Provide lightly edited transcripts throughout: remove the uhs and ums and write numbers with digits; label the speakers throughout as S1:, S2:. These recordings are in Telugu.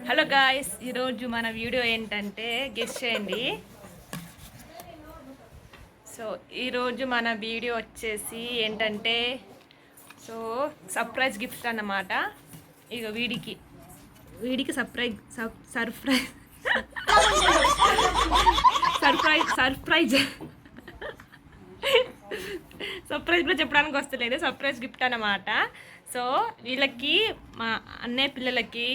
S1: హలో గాయ్స్, ఈరోజు మన వీడియో ఏంటంటే గెస్ చేయండి. సో ఈరోజు మన వీడియో వచ్చేసి ఏంటంటే సర్ప్రైజ్ గిఫ్ట్ అన్నమాట. ఇక వీడికి సర్ప్రైజ్ కూడా చెప్పడానికి వస్తలేదు. సర్ప్రైజ్ గిఫ్ట్ అన్నమాట. సో వీళ్ళకి మా అన్నయ్య పిల్లలకి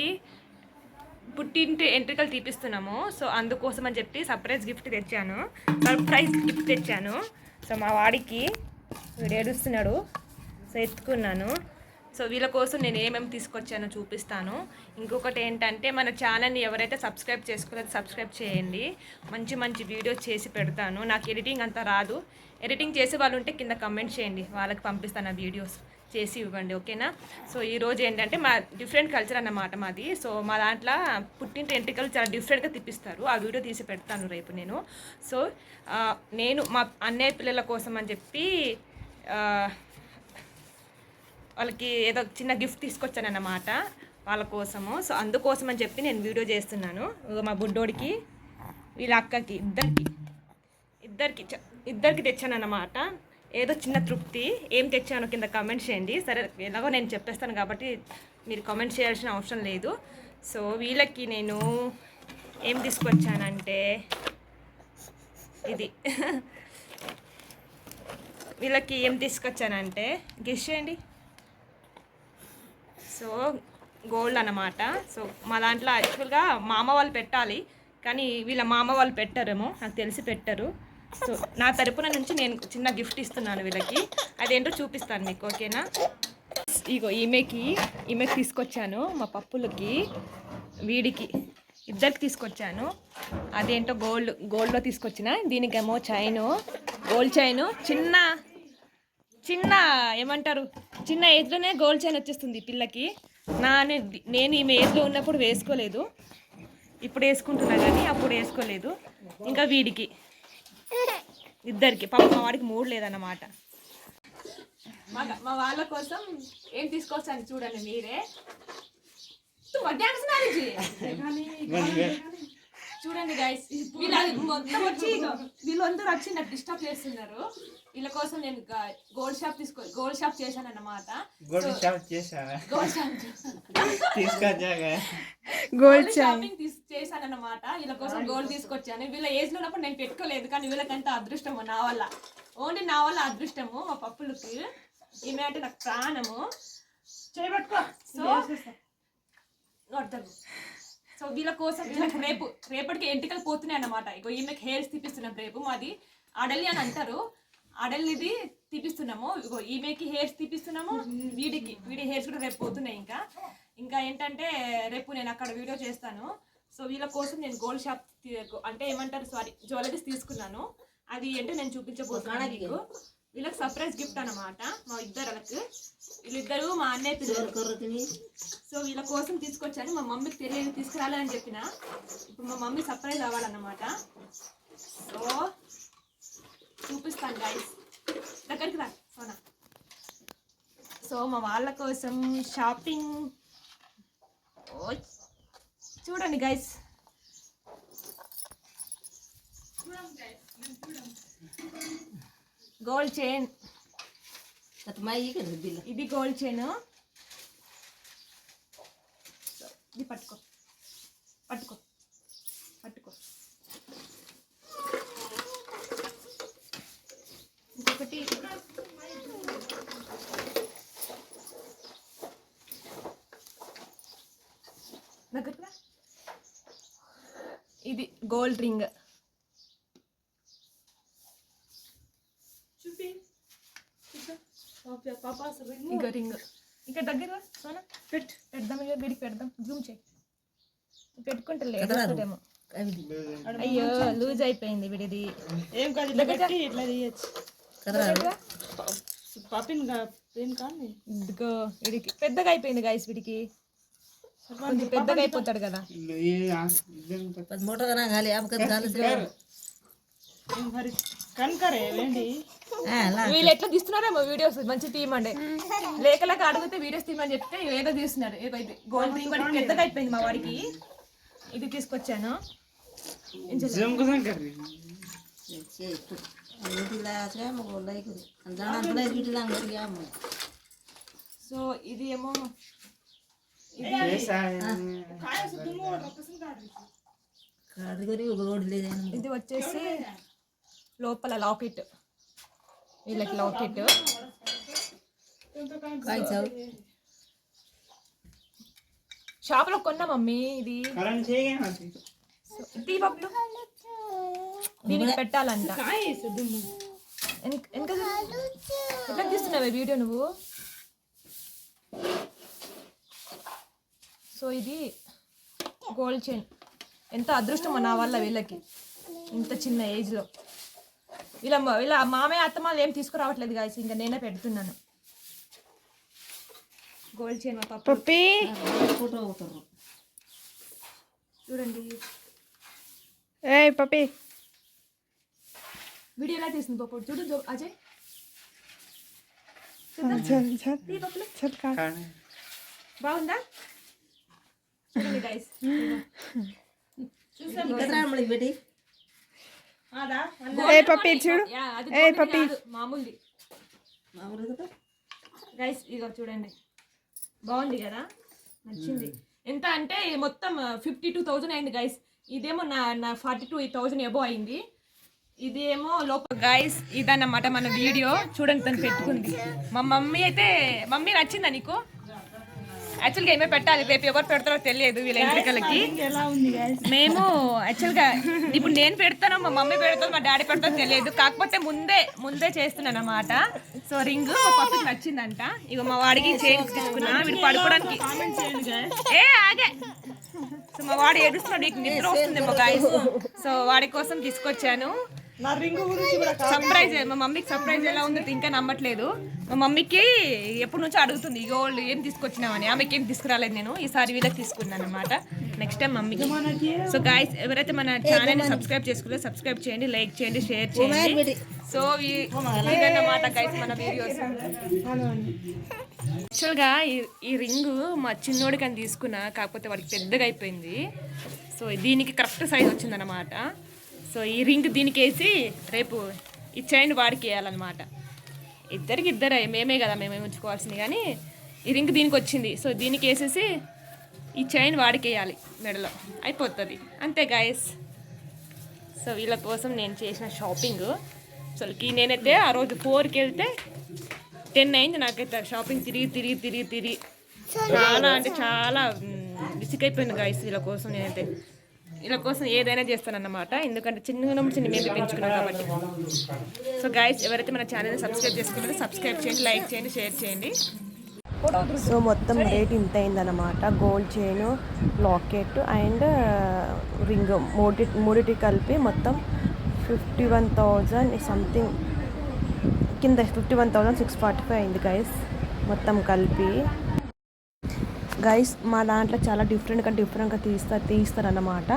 S1: పుట్టింటి ఎంట్రికలు తీపిస్తున్నాము. సో అందుకోసం అని చెప్పి సర్ప్రైజ్ గిఫ్ట్ తెచ్చాను. సో మా వాడికి వీడు ఏడుస్తున్నాడు. సో ఎత్తుకున్నాను. సో వీళ్ళ కోసం నేను ఏమేమి తీసుకొచ్చానో చూపిస్తాను. ఇంకొకటి ఏంటంటే మన ఛానల్ని ఎవరైతే సబ్స్క్రైబ్ చేసుకోలేదో సబ్స్క్రైబ్ చేయండి. మంచి మంచి వీడియోస్ చేసి పెడతాను. నాకు ఎడిటింగ్ అంతా రాదు. ఎడిటింగ్ చేసే వాళ్ళు ఉంటే కింద కమెంట్ చేయండి, వాళ్ళకి పంపిస్తాను ఆ వీడియోస్ చేసి ఇవ్వండి, ఓకేనా. సో ఈరోజు ఏంటంటే మా డిఫరెంట్ కల్చర్ అన్నమాట మాది. సో మా దాంట్లో పుట్టింటి ఎంట్రికలు చాలా డిఫరెంట్గా తిప్పిస్తారు. ఆ వీడియో తీసి పెడతాను రేపు నేను. సో నేను మా అన్నయ్య పిల్లల కోసం అని చెప్పి వాళ్ళకి ఏదో చిన్న గిఫ్ట్ తీసుకొచ్చాను అన్నమాట వాళ్ళ కోసము. సో అందుకోసం అని చెప్పి నేను వీడియో చేస్తున్నాను. మా బుడ్డోడికి వీళ్ళ అక్కకి ఇద్దరికి తెచ్చాను అన్నమాట. ఏదో చిన్న తృప్తి. ఏం తెచ్చానో కింద కామెంట్ చేయండి. సరే, ఎలాగో నేను చెప్పేస్తాను కాబట్టి మీరు కామెంట్ చేయాల్సిన అవసరం లేదు. సో వీళ్ళకి నేను ఏం తీసుకొచ్చానంటే ఇది వీళ్ళకి ఏం తీసుకొచ్చానంటే గెస్ చేయండి. సో గోల్డ్ అన్నమాట. సో మా దాంట్లో యాక్చువల్గా మా అమ్మ వాళ్ళు పెట్టాలి, కానీ వీళ్ళ మా అమ్మ వాళ్ళు పెట్టారేమో, నాకు తెలిసి పెట్టరు. సో నా తరపున నుంచి నేను చిన్న గిఫ్ట్ ఇస్తున్నాను వీళ్ళకి. అదేంటో చూపిస్తాను మీకు, ఓకేనా. ఇగో ఈమెకి తీసుకొచ్చాను. మా పప్పులకి వీడికి ఇద్దరికి తీసుకొచ్చాను. అదేంటో గోల్డ్లో తీసుకొచ్చిన. దీనికేమో గోల్డ్ చైను చిన్న ఏమంటారు, చిన్న ఏజ్లోనే గోల్డ్ చైన్ వచ్చేస్తుంది పిల్లకి. నేను ఈమె ఏజ్లో ఉన్నప్పుడు వేసుకోలేదు, ఇప్పుడు వేసుకుంటున్నా కానీ అప్పుడు వేసుకోలేదు. ఇంకా వీడికి ఇద్దరికి, పాప మా వాడికి 3 లేదన్నమాట. మా వాళ్ళ కోసం ఏం తీసుకొచ్చాను చూడండి మీరే. చూడండి గైస్, వీళ్ళందరూ వచ్చి నాకు డిస్టర్బ్ చేస్తున్నారు. వీళ్ళ కోసం నేను గోల్డ్ షాప్ చేశాను అన్నమాట. గోల్డ్ షాపింగ్ చేశాను అన్నమాట. వీళ్ళ కోసం గోల్డ్ తీసుకొచ్చాను. వీళ్ళ ఏజ్ లో ఉన్నప్పుడు నేను పెట్టుకోలేదు, కానీ వీళ్ళకి ఎంత అదృష్టము నా వల్ల, ఓన్లీ నా వల్ల అదృష్టము. మా పప్పులకి ఈమె అంటే నాకు ప్రాణము. చేయబట్టుకో. సో వీళ్ళ కోసం వీళ్ళకి రేపటికి ఎంటికలు పోతున్నాయి అన్నమాట. ఇగో ఈమెకి హెయిర్స్ తీపిస్తున్నాం రేపు. మాది అడలి అని అంటారు, అడలిది తీపిస్తున్నాము. ఇగో ఈమెకి హెయిర్స్ తీపిస్తున్నాము, వీడి హెయిర్స్ కూడా రేపు పోతున్నాయి. ఇంకా ఏంటంటే రేపు నేను అక్కడ వీడియో చేస్తాను. సో వీళ్ళ కోసం నేను గోల్డ్ షాప్ అంటే ఏమంటారు జ్యువెలరీస్ తీసుకున్నాను. అది అంటే నేను చూపించబోతున్నాను మీకు. వీళ్ళకి సర్ప్రైజ్ గిఫ్ట్ అన్నమాట. వీళ్ళిద్దరు మా అన్నయ్య పిల్లలు. సో వీళ్ళ కోసం తీసుకొచ్చాను. మా మమ్మీకి తెలియదు తీసుకురాలని చెప్పిన. ఇప్పుడు మా మమ్మీ సర్ప్రైజ్ అవ్వాలన్నమాట. సో చూపిస్తాను గైస్, దగ్గరికి రా సోనా. సో మా వాళ్ళ కోసం షాపింగ్ చూడండి గైస్. గోల్డ్ చైన్, ఇది గోల్డ్ చైన్. ఇది పట్టుకో. ఇంకొకటి దగ్గర, ఇది గోల్డ్ రింగ్. ఇంకా రింగ్ ఇక్కడ దగ్గర సోనా పెడదాం. ఇక వీడికి పెడదాం, జూమ్ చేయి. పెట్టుకుంటే లేదేమో. అయ్యో లూజ్ అయిపోయింది వీడిది. ఏం కాదు, ఇట్లా తీయచ్చు. వీడికి పెద్దగా అయిపోయింది గైస్. వీడికి కొంచెం పెద్దగా అయిపోతాడు కదా. కనకరే వేండి వీళ్ళు ఎట్లా తీస్తున్నారేమో వీడియోస్ మంచి తీయమండి లేకలేక అడిగితే వీడియోస్ తీయమని చెప్తే ఏదో తీస్తున్నారు. ఏదో ఇది గోల్డ్ రింగ్ కూడా పెద్దగా అయిపోయింది మా వాడికి. ఇది తీసుకొచ్చాను. సో ఇది ఏమో ఇది వచ్చేసి లోపల లాకెట్, వీళ్ళకి లాకెట్. షాప్లో కొన్నా మమ్మీ ఇది. బబ్బులు దీనికి పెట్టాలంట. ఎట్లా తీస్తున్నావే వీడియో నువ్వు? సో ఇది గోల్డ్ చైన్. ఎంత అదృష్టమో నా వల్ల వీళ్ళకి ఇంత చిన్న ఏజ్లో. వీళ్ళ మామయ్య అత్తమాలు ఏం తీసుకురావట్లేదు గాయస్, ఇంకా నేనే పెడుతున్నాను. గోల్డ్ చైన్ మా పప్పి చూడండి.
S2: ఏ పప్పి
S1: వీడియో ఎలా తీసింది పప్పు చూడు అజయ్. బాగుందా? చూడండి గైస్. మామూలుది గైస్. ఇగో చూడండి, బాగుంది కదా, నచ్చింది. ఎంత అంటే మొత్తం 52,000 అయింది గైస్. ఇదేమో నా 42,000 ఎబో అయింది. ఇదేమో లోపల గైస్. ఇదన్నమాట మన వీడియో. చూడండి తను పెట్టుకుంది. మా మమ్మీ అయితే, మమ్మీ నచ్చిందా నీకు? యాక్చువల్గా ఏమే పెట్టాలి, రేపు ఎవరు పెడతారో తెలియదు వీళ్ళ ఎంట్రికలకి. మేము యాక్చువల్గా ఇప్పుడు నేను పెడతాను, మా మమ్మీ పెడతాను, మా డాడీ పెడతారో తెలియదు. కాకపోతే ముందే చేస్తున్నాను అన్నమాట. సో రింగ్ మా పప్పకి నచ్చిందంట. ఇక మా వాడికి చైన్ తీసుకున్నా, వీడు పడుకోవడానికి. ఆగే. సో మా వాడు ఏడుస్తున్నాడు, నీకు నిద్ర వస్తుందేమో గాయస్. సో వాడి కోసం తీసుకొచ్చాను. సర్ప్రైజ్. మా మమ్మీకి సర్ప్రైజ్ ఎలా ఉందో ఇంకా నమ్మట్లేదు. మా మమ్మీకి ఎప్పటి నుంచో అడుగుతుంది గోల్డ్ ఏం తీసుకొచ్చినామని. ఆమెకి ఏం తీసుకురాలేదు నేను, ఈసారి వీళ్ళకి తీసుకున్నాను అనమాట. నెక్స్ట్ టైం మమ్మీకి. సో గాయస్, ఎవరైతే మన ఛానల్ని సబ్స్క్రైబ్ చేసుకుంటే సబ్స్క్రైబ్ చేయండి, లైక్ చేయండి, షేర్ చేయండి. సో ఇదన్నమాట గైస్ మన వీడియోస్. యాక్చువల్గా ఈ రింగ్ మా చిన్నోడికి అని తీసుకున్నా, కాకపోతే వాడికి పెద్దగా అయిపోయింది. సో దీనికి కరెక్ట్ సైజ్ వచ్చిందన్నమాట. సో ఈ రింగ్ దీనికి వేసి రేపు ఈ చైన్ వాడికి వేయాలన్నమాట. ఇద్దరే, మేమే కదా మేమే ఉంచుకోవాల్సింది. కానీ ఈ రింగ్ దీనికి వచ్చింది. సో దీనికి వేసేసి ఈ చైన్ వాడికి వేయాలి మెడలో, అయిపోతుంది అంతే గాయస్. సో వీళ్ళ కోసం నేను చేసిన షాపింగ్. అసలుకి నేనైతే ఆ రోజు 4కి వెళ్తే 10 అయింది నాకైతే. షాపింగ్ తిరిగి చాలా అంటే చాలా విసిగైపోయింది గాయస్. వీళ్ళ కోసం నేనైతే వీళ్ళ కోసం ఏదైనా చేస్తానన్నమాట. ఎందుకంటే చిన్న నుంచి మేమే పెంచుకున్నాం కాబట్టి. సో గైస్, ఎవరైతే మన ఛానల్ని సబ్స్క్రైబ్ చేసుకుంటారో సబ్స్క్రైబ్ చేయండి, లైక్ చేయండి, షేర్ చేయండి.
S2: సో మొత్తం రేట్ ఇంత అయిందన్నమాట. Gold chain, locket and ring మూడిటి కలిపి మొత్తం 51,000 సంథింగ్ కింద 51,645 అయింది గైస్ మొత్తం కలిపి. గైస్ మా దాంట్లో చాలా డిఫరెంట్గా తీస్తారన్నమాట.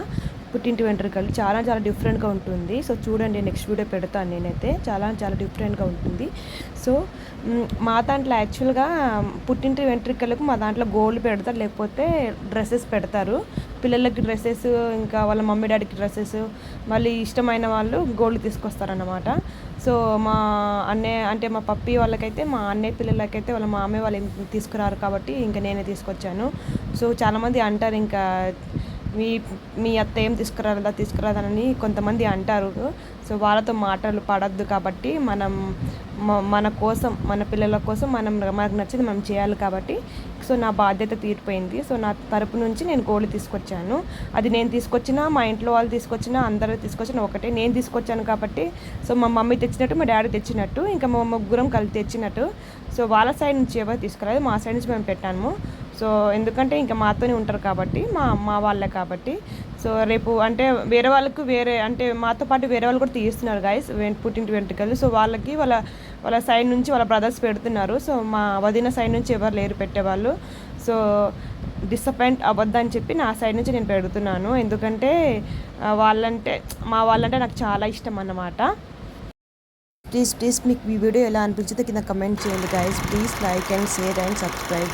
S2: పుట్టింటి వెంట్రుకలు చాలా డిఫరెంట్గా ఉంటుంది. సో చూడండి, నెక్స్ట్ వీడియో పెడతాను నేనైతే. చాలా డిఫరెంట్గా ఉంటుంది. సో మా దాంట్లో యాక్చువల్గా పుట్టింటి వెంట్రుకలకు మా దాంట్లో గోల్డ్ పెడతారు, లేకపోతే డ్రెస్సెస్ పెడతారు. పిల్లలకి డ్రెస్సెస్, ఇంకా వాళ్ళ మమ్మీ డాడీకి డ్రెస్సెస్, మళ్ళీ ఇష్టమైన వాళ్ళు గోల్డ్ తీసుకొస్తారన్నమాట. సో మా అన్నయ్య అంటే మా పప్పి వాళ్ళకైతే, మా అన్నయ్య పిల్లలకైతే వాళ్ళ మామయ్య వాళ్ళు ఏం తీసుకురారు కాబట్టి ఇంకా నేనే తీసుకొచ్చాను. సో చాలామంది అంటారు, ఇంకా మీ అత్త ఏం తీసుకురాదని కొంతమంది అంటారు. సో వాళ్ళతో మాటలు పడద్దు కాబట్టి మన కోసం, మన పిల్లల కోసం మనకు నచ్చింది మనం చేయాలి కాబట్టి. సో నా బాధ్యత తీరిపోయింది. సో నా తరపు నుంచి నేను గోల్డ్ తీసుకొచ్చాను. అది నేను తీసుకొచ్చినా, మా ఇంట్లో వాళ్ళు తీసుకొచ్చినా, అందరూ తీసుకొచ్చినా ఒకటే. నేను తీసుకొచ్చాను కాబట్టి, సో మా మమ్మీ తెచ్చినట్టు, మా డాడీ తెచ్చినట్టు, ఇంకా మా ముగ్గురం కలిసి తెచ్చినట్టు. సో వాళ్ళ సైడ్ నుంచి ఎవరు తీసుకురాలేదు, మా సైడ్ నుంచి మేము పెట్టాము. సో ఎందుకంటే ఇంకా మాతోనే ఉంటారు కాబట్టి, మా వాళ్ళే కాబట్టి. సో రేపు అంటే వేరే వాళ్ళకు అంటే మాతో పాటు వేరే వాళ్ళు కూడా తీస్తున్నారు గైస్ పుట్టింటి వెంట్రుకలు. సో వాళ్ళకి వాళ్ళ సైడ్ నుంచి వాళ్ళ బ్రదర్స్ పెడుతున్నారు. సో మా వదిన సైడ్ నుంచి ఎవరు లేరు పెట్టేవాళ్ళు. సో డిసప్పాయింట్ అవ్వద్దని చెప్పి నా సైడ్ నుంచి నేను పెడుతున్నాను. ఎందుకంటే మా వాళ్ళంటే నాకు చాలా ఇష్టం అన్నమాట. ప్లీజ్ మీకు ఈ వీడియో ఎలా అనిపించిందో కింద కమెంట్ చేయండి guys. Please like and share and subscribe.